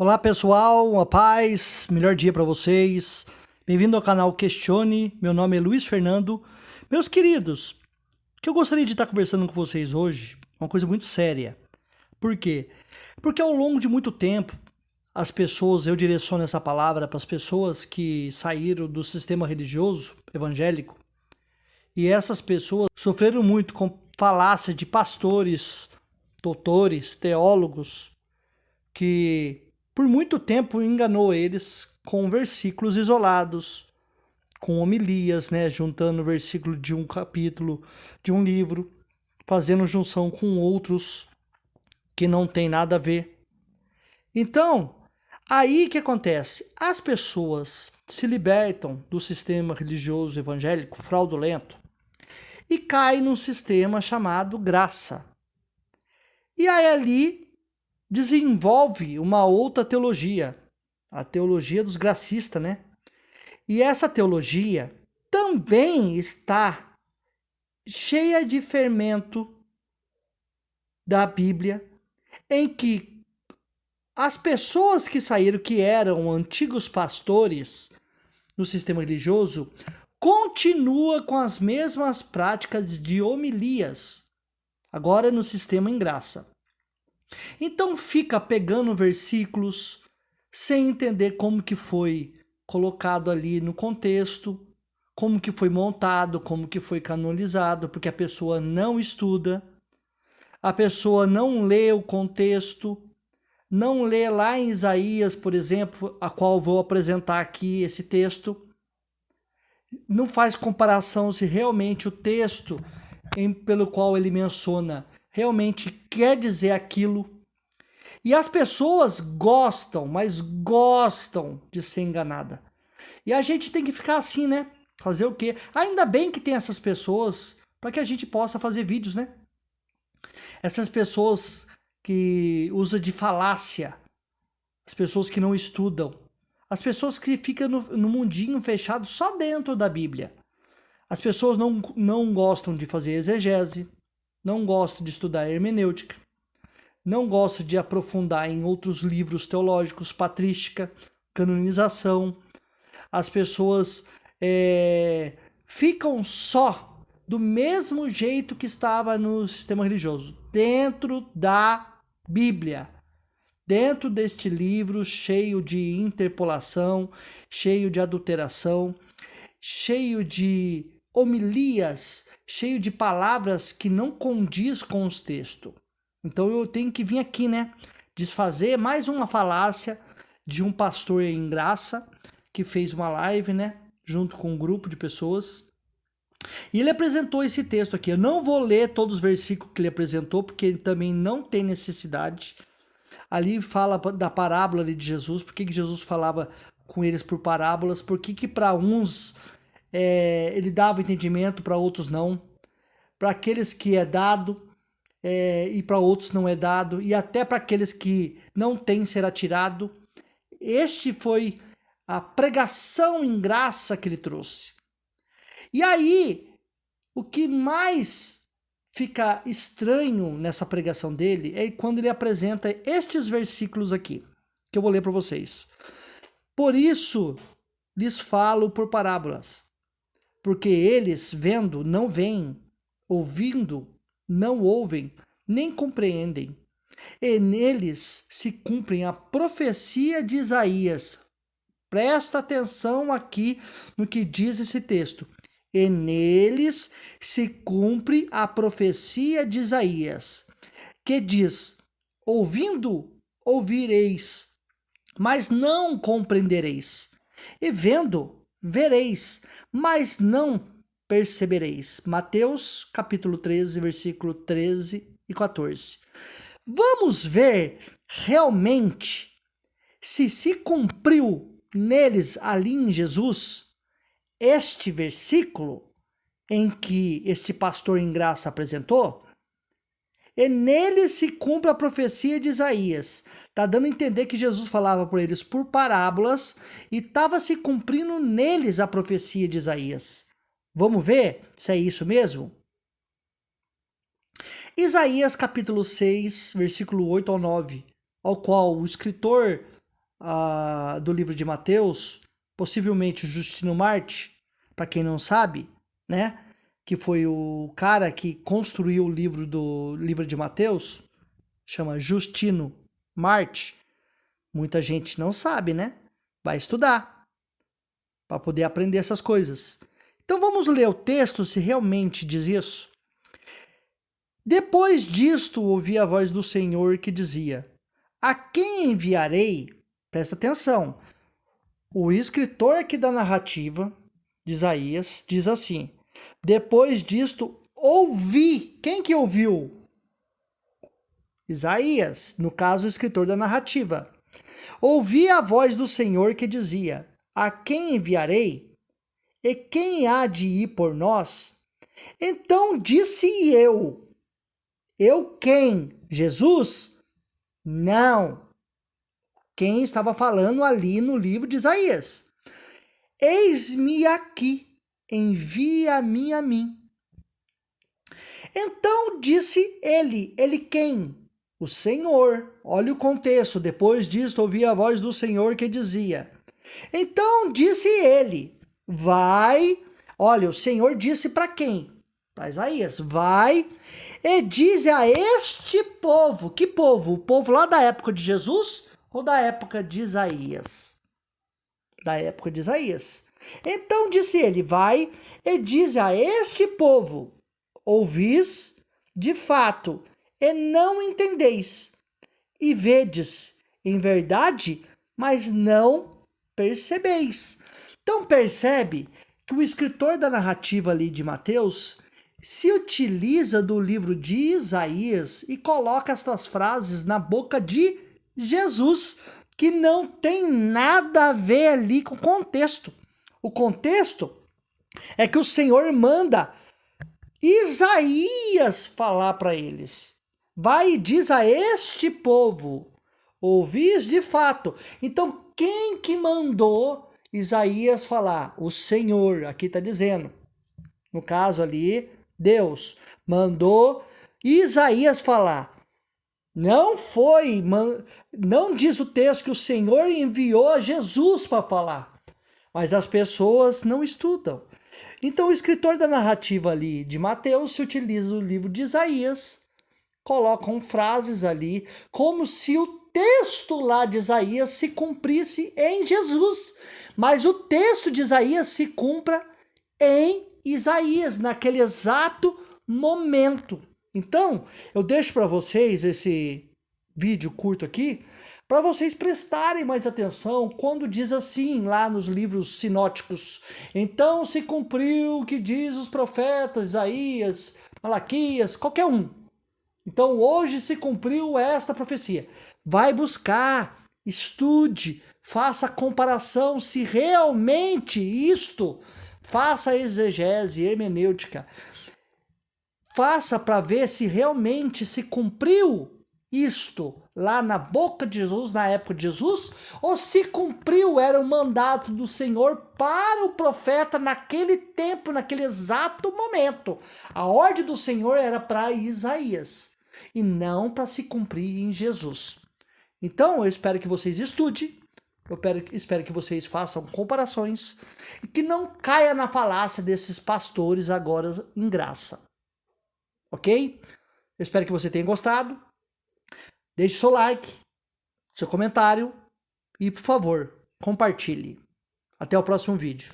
Olá pessoal, a paz, melhor dia para vocês. Bem-vindo ao canal Questione, meu nome é Luiz Fernando. Meus queridos, o que eu gostaria de estar conversando com vocês hoje é uma coisa muito séria. Por quê? Porque ao longo de muito tempo, as pessoas, eu direciono essa palavra para as pessoas que saíram do sistema religioso evangélico, e essas pessoas sofreram muito com falácia de pastores, doutores, teólogos, que por muito tempo enganou eles com versículos isolados, com homilias, né, juntando o versículo de um capítulo de um livro, fazendo junção com outros que não tem nada a ver. Então, aí que acontece? As pessoas se libertam do sistema religioso evangélico fraudulento e caem num sistema chamado graça. E aí ali desenvolve uma outra teologia, a teologia dos gracistas, né? E essa teologia também está cheia de fermento da Bíblia, em que as pessoas que saíram, que eram antigos pastores no sistema religioso, continuam com as mesmas práticas de homilias, agora no sistema em graça. Então fica pegando versículos sem entender como que foi colocado ali no contexto, como que foi montado, como que foi canonizado, porque a pessoa não estuda, a pessoa não lê o contexto, não lê lá em Isaías, por exemplo, a qual vou apresentar aqui esse texto, não faz comparação se realmente o texto pelo qual ele menciona realmente quer dizer aquilo. E as pessoas gostam, mas gostam de ser enganada. E a gente tem que ficar assim, né? Fazer o quê? Ainda bem que tem essas pessoas para que a gente possa fazer vídeos, né? Essas pessoas que usam de falácia, as pessoas que não estudam, as pessoas que ficam no mundinho fechado só dentro da Bíblia. As pessoas não gostam de fazer exegese, não gostam de estudar hermenêutica, não gosta de aprofundar em outros livros teológicos, patrística, canonização. As pessoas ficam só do mesmo jeito que estava no sistema religioso, dentro da Bíblia, dentro deste livro cheio de interpolação, cheio de adulteração, cheio de homilias, cheio de palavras que não condiz com os textos. Então eu tenho que vir aqui, né, desfazer mais uma falácia de um pastor em graça que fez uma live, né, junto com um grupo de pessoas. E ele apresentou esse texto aqui. Eu não vou ler todos os versículos que ele apresentou, porque ele também não tem necessidade. Ali fala da parábola de Jesus, por que Jesus falava com eles por parábolas, por que para uns ele dava entendimento, para outros não. Para aqueles que é dado, e para outros não é dado, e até para aqueles que não têm será tirado. Este foi a pregação em graça que ele trouxe. E aí, o que mais fica estranho nessa pregação dele é quando ele apresenta estes versículos aqui, que eu vou ler para vocês. Por isso lhes falo por parábolas, porque eles, vendo, não veem, ouvindo, não ouvem, nem compreendem. E neles se cumpre a profecia de Isaías. Presta atenção aqui no que diz esse texto. E neles se cumpre a profecia de Isaías, que diz: ouvindo, ouvireis, mas não compreendereis. E vendo, vereis, mas não percebereis. Mateus capítulo 13, versículo 13 e 14. Vamos ver realmente se cumpriu neles ali em Jesus este versículo em que este pastor em graça apresentou. E nele se cumpre a profecia de Isaías. Está dando a entender que Jesus falava por eles por parábolas e estava se cumprindo neles a profecia de Isaías. Vamos ver se é isso mesmo? Isaías capítulo 6, versículo 8 ao 9, ao qual o escritor do livro de Mateus, possivelmente o Justino Marte, para quem não sabe, né? Que foi o cara que construiu o livro de Mateus, chama Justino Marte. Muita gente não sabe, né? Vai estudar para poder aprender essas coisas. Então vamos ler o texto se realmente diz isso. Depois disto, ouvi a voz do Senhor que dizia: A quem enviarei? Presta atenção. O escritor aqui da narrativa de Isaías diz assim: Depois disto, ouvi. Quem que ouviu? Isaías, no caso, o escritor da narrativa. Ouvi a voz do Senhor que dizia: A quem enviarei? E quem há de ir por nós? Então disse eu: Eu quem? Jesus? Não. Quem estava falando ali no livro de Isaías? Eis-me aqui, envia-me a mim. Então disse ele quem? O Senhor. Olha o contexto. Depois disto ouvi a voz do Senhor que dizia. Então disse ele, vai. Olha, o Senhor disse para quem? Para Isaías, vai e diz a este povo. Que povo? O povo lá da época de Jesus ou da época de Isaías? Da época de Isaías. Então disse ele, vai e diz a este povo, ouvis de fato e não entendeis, e vedes em verdade, mas não percebeis. Então percebe que o escritor da narrativa ali de Mateus se utiliza do livro de Isaías e coloca estas frases na boca de Jesus, que não tem nada a ver ali com o contexto. O contexto é que o Senhor manda Isaías falar para eles. Vai e diz a este povo, ouvis de fato. Então, quem que mandou Isaías falar? O Senhor, aqui está dizendo. No caso ali, Deus mandou Isaías falar. Não foi, não diz o texto que o Senhor enviou Jesus para falar, mas as pessoas não estudam. Então o escritor da narrativa ali de Mateus se utiliza do livro de Isaías, colocam frases ali como se o texto lá de Isaías se cumprisse em Jesus, mas o texto de Isaías se cumpra em Isaías, naquele exato momento. Então, eu deixo para vocês esse vídeo curto aqui, para vocês prestarem mais atenção quando diz assim lá nos livros sinóticos. Então se cumpriu o que diz os profetas Isaías, Malaquias, qualquer um. Então hoje se cumpriu esta profecia. Vai buscar, estude, faça a comparação se realmente isto, faça a exegese hermenêutica. Faça para ver se realmente se cumpriu isto lá na boca de Jesus, na época de Jesus, ou se cumpriu, era o mandato do Senhor para o profeta naquele tempo, naquele exato momento. A ordem do Senhor era para Isaías e não para se cumprir em Jesus. Então, eu espero que vocês estudem, espero que vocês façam comparações e que não caia na falácia desses pastores agora em graça. Ok? Eu espero que você tenha gostado. Deixe seu like, seu comentário e, por favor, compartilhe. Até o próximo vídeo.